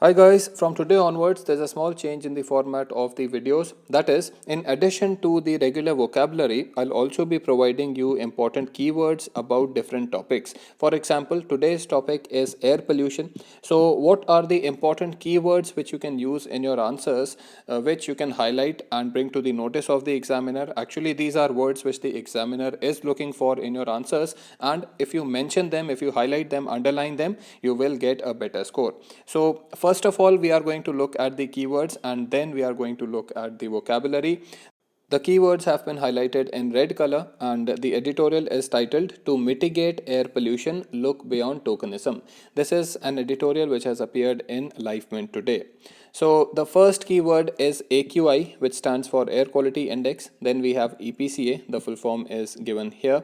Hi guys, from today onwards there's a small change in the format of the videos. That is, in addition to the regular vocabulary, I'll also be providing you important keywords about different topics. For example, today's topic is air pollution. So what are the important keywords which you can use in your answers, which you can highlight and bring to the notice of the examiner? Actually, these are words which the examiner is looking for in your answers, and if you mention them, if you highlight them, underline them, you will get a better score. So first of all, we are going to look at the keywords and then we are going to look at the vocabulary. The keywords have been highlighted in red color and the editorial is titled "To Mitigate Air Pollution, Look Beyond Tokenism." This is an editorial which has appeared in LifeMint today. So the first keyword is AQI, which stands for Air Quality Index. Then we have EPCA, the full form is given here.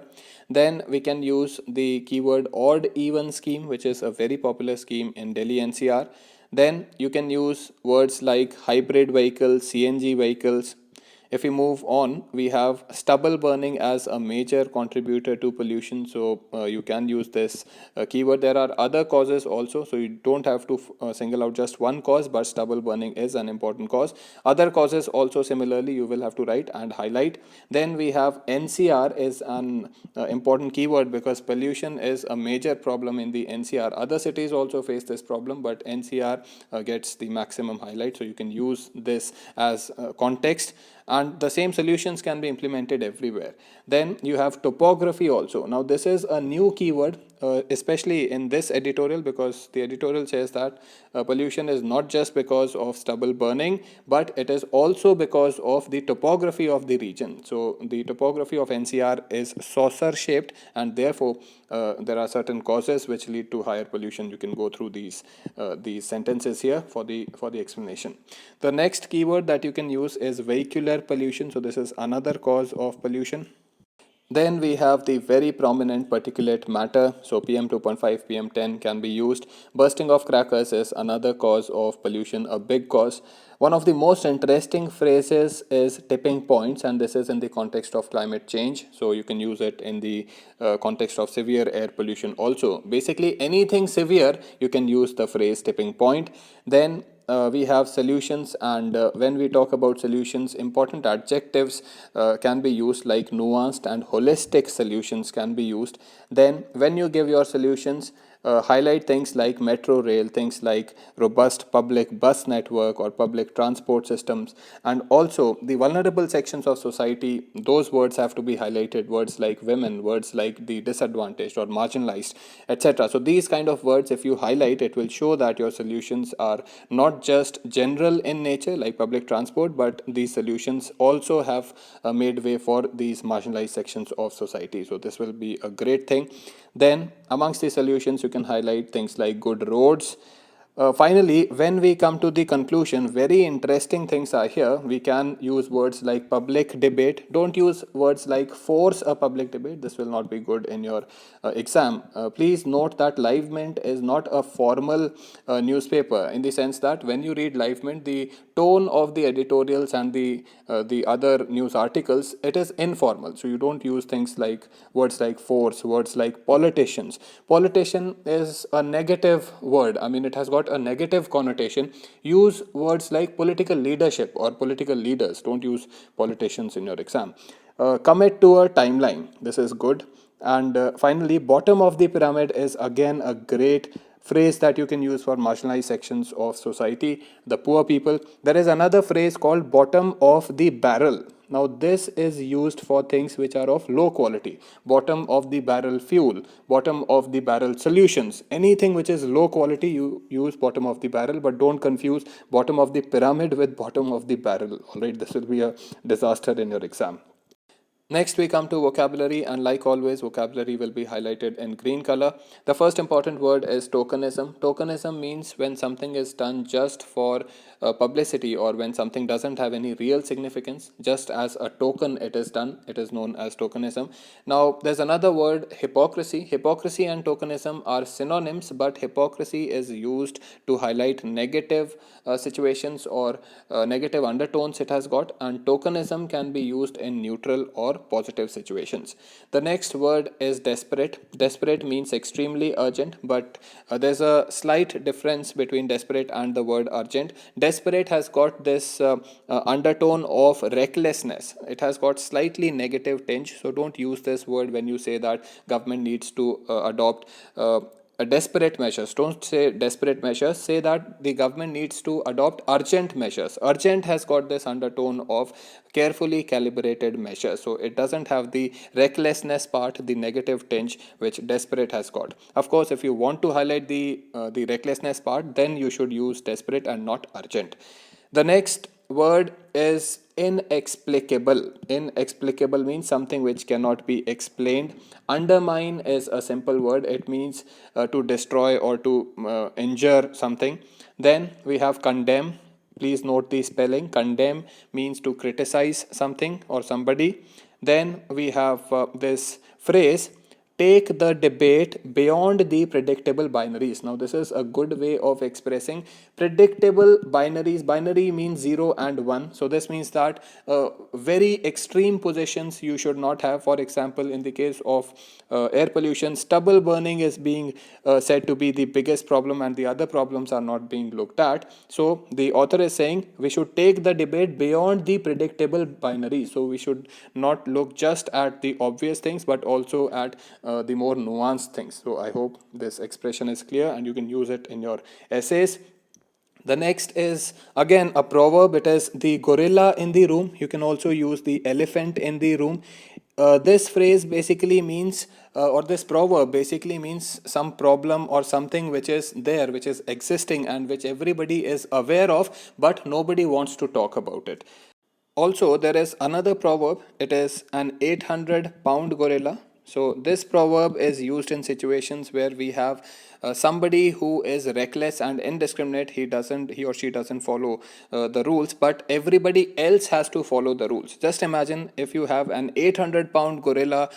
Then we can use the keyword odd even scheme, which is a very popular scheme in Delhi NCR. Then you can use words like hybrid vehicles, CNG vehicles. If we move on, we have stubble burning as a major contributor to pollution. So you can use this keyword. There are other causes also, so you don't have to single out just one cause, but stubble burning is an important cause. Other causes also similarly you will have to write and highlight. Then we have NCR is an important keyword because pollution is a major problem in the NCR. Other cities also face this problem, but NCR gets the maximum highlight, so you can use this as context, and the same solutions can be implemented everywhere. Then you have topography also. Now this is a new keyword, especially in this editorial, because the editorial says that pollution is not just because of stubble burning, but it is also because of the topography of the region. So the topography of NCR is saucer shaped, and therefore there are certain causes which lead to higher pollution. You can go through these sentences here for the explanation. The next keyword that you can use is vehicular pollution. So this is another cause of pollution. Then we have the very prominent particulate matter. So PM 2.5, PM 10 can be used. Bursting of crackers is another cause of pollution, a big cause. One of the most interesting phrases is tipping points, and this is in the context of climate change. So you can use it in the context of severe air pollution also. Basically, anything severe, you can use the phrase tipping point. Then we have solutions, and when we talk about solutions, important adjectives can be used, like nuanced and holistic solutions can be used. Then when you give your solutions, highlight things like metro rail, things like robust public bus network or public transport systems, and also the vulnerable sections of society. Those words have to be highlighted, words like women, words like the disadvantaged or marginalized, etc. So these kind of words, if you highlight, it will show that your solutions are not just general in nature like public transport, but these solutions also have made way for these marginalized sections of society. So this will be a great thing. Then amongst the solutions, you can highlight things like good roads. Finally, when we come to the conclusion, very interesting things are here. We can use words like public debate. Don't use words like force a public debate. This will not be good in your exam. Please note that LiveMint is not a formal newspaper, in the sense that when you read LiveMint, the tone of the editorials and the other news articles, it is informal. So you don't use things like words like force, words like politicians. Politician is a negative word. I mean, it has got a negative connotation. Use words like political leadership or political leaders. Don't use politicians in your exam. Commit to a timeline. This is good. And finally, bottom of the pyramid is again a great phrase that you can use for marginalized sections of society, the poor people. There is another phrase called bottom of the barrel. Now this is used for things which are of low quality. Bottom of the barrel fuel, bottom of the barrel solutions. Anything which is low quality, you use bottom of the barrel, but don't confuse bottom of the pyramid with bottom of the barrel. Alright, this will be a disaster in your exam. Next we come to vocabulary, and like always, vocabulary will be highlighted in green color. The first important word is tokenism. Tokenism means when something is done just for publicity, or when something doesn't have any real significance, just as a token it is done, it is known as tokenism. Now there's another word, hypocrisy. Hypocrisy and tokenism are synonyms, but hypocrisy is used to highlight negative situations or negative undertones it has got, and tokenism can be used in neutral or positive situations. The next word is desperate. Desperate means extremely urgent, but there's a slight difference between desperate and the word urgent. Desperate has got this undertone of recklessness. It has got slightly negative tinge, so don't use this word when you say that government needs to adopt desperate measures. Don't say desperate measures, say that the government needs to adopt urgent measures. Urgent has got this undertone of carefully calibrated measures, so it doesn't have the recklessness part, the negative tinge which desperate has got. Of course, if you want to highlight the recklessness part, then you should use desperate and not urgent. The next word is inexplicable. Inexplicable means something which cannot be explained. Undermine is a simple word. It means to destroy or to injure something. Then we have condemn. Please note the spelling. Condemn means to criticize something or somebody. Then we have this phrase, take the debate beyond the predictable binaries. Now this is a good way of expressing predictable binaries. Binary means 0 and 1. So this means that very extreme positions you should not have. For example, in the case of air pollution, stubble burning is being said to be the biggest problem and the other problems are not being looked at. So the author is saying we should take the debate beyond the predictable binary. So we should not look just at the obvious things but also at the more nuanced things. So I hope this expression is clear and you can use it in your essays. The next is again a proverb. It is the gorilla in the room. You can also use the elephant in the room. This phrase basically means or this proverb basically means some problem or something which is there, which is existing and which everybody is aware of, but nobody wants to talk about it. Also, there is another proverb. It is an 800-pound gorilla. So this proverb is used in situations where we have somebody who is reckless and indiscriminate. He or she doesn't follow the rules, but everybody else has to follow the rules. Just imagine if you have an 800-pound gorilla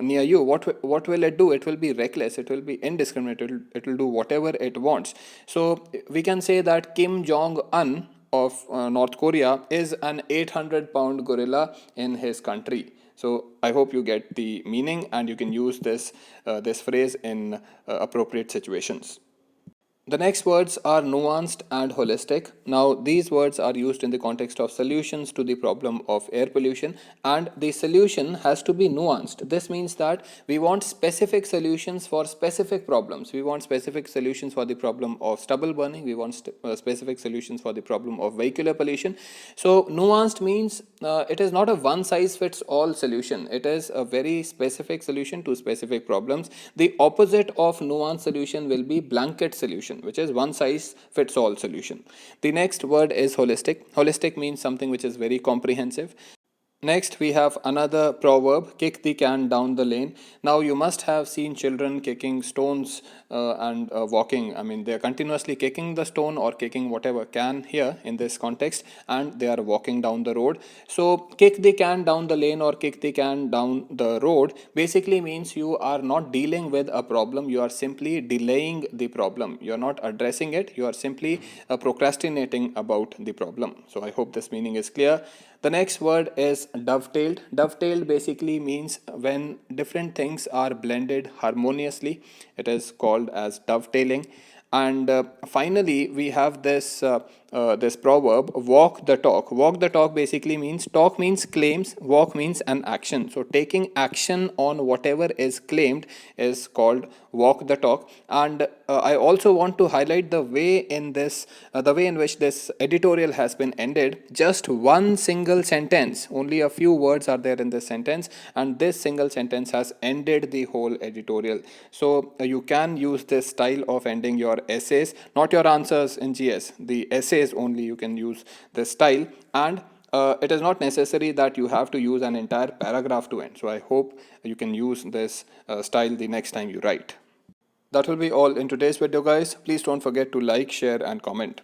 near you. What will it do? It will be reckless. It will be indiscriminate. It will do whatever it wants. So we can say that Kim Jong-un of North Korea is an 800-pound gorilla in his country. So I hope you get the meaning and you can use this phrase in appropriate situations. The next words are nuanced and holistic. Now, these words are used in the context of solutions to the problem of air pollution, and the solution has to be nuanced. This means that we want specific solutions for specific problems. We want specific solutions for the problem of stubble burning. We want specific solutions for the problem of vehicular pollution. So, nuanced means it is not a one-size-fits-all solution. It is a very specific solution to specific problems. The opposite of nuanced solution will be blanket solution, which is one size fits all solution. The next word is holistic. Holistic means something which is very comprehensive. Next, we have another proverb, kick the can down the lane. Now, you must have seen children kicking stones and walking. I mean, they are continuously kicking the stone or kicking whatever can here in this context, and they are walking down the road. So, kick the can down the lane or kick the can down the road basically means you are not dealing with a problem. You are simply delaying the problem. You are not addressing it. You are simply procrastinating about the problem. So, I hope this meaning is clear. The next word is dovetailed. Dovetailed basically means when different things are blended harmoniously. It is called as dovetailing. And finally, we have this proverb, walk the talk. Walk the talk basically means, talk means claims, walk means an action. So taking action on whatever is claimed is called walk the talk. And I also want to highlight the way in which this editorial has been ended. Just one single sentence, only a few words are there in this sentence, and this single sentence has ended the whole editorial. So you can use this style of ending your essays, not your answers in GS, the essays only you can use this style, and it is not necessary that you have to use an entire paragraph to end. So I hope you can use this style the next time you write. That will be all in today's video, guys. Please don't forget to like, share and comment.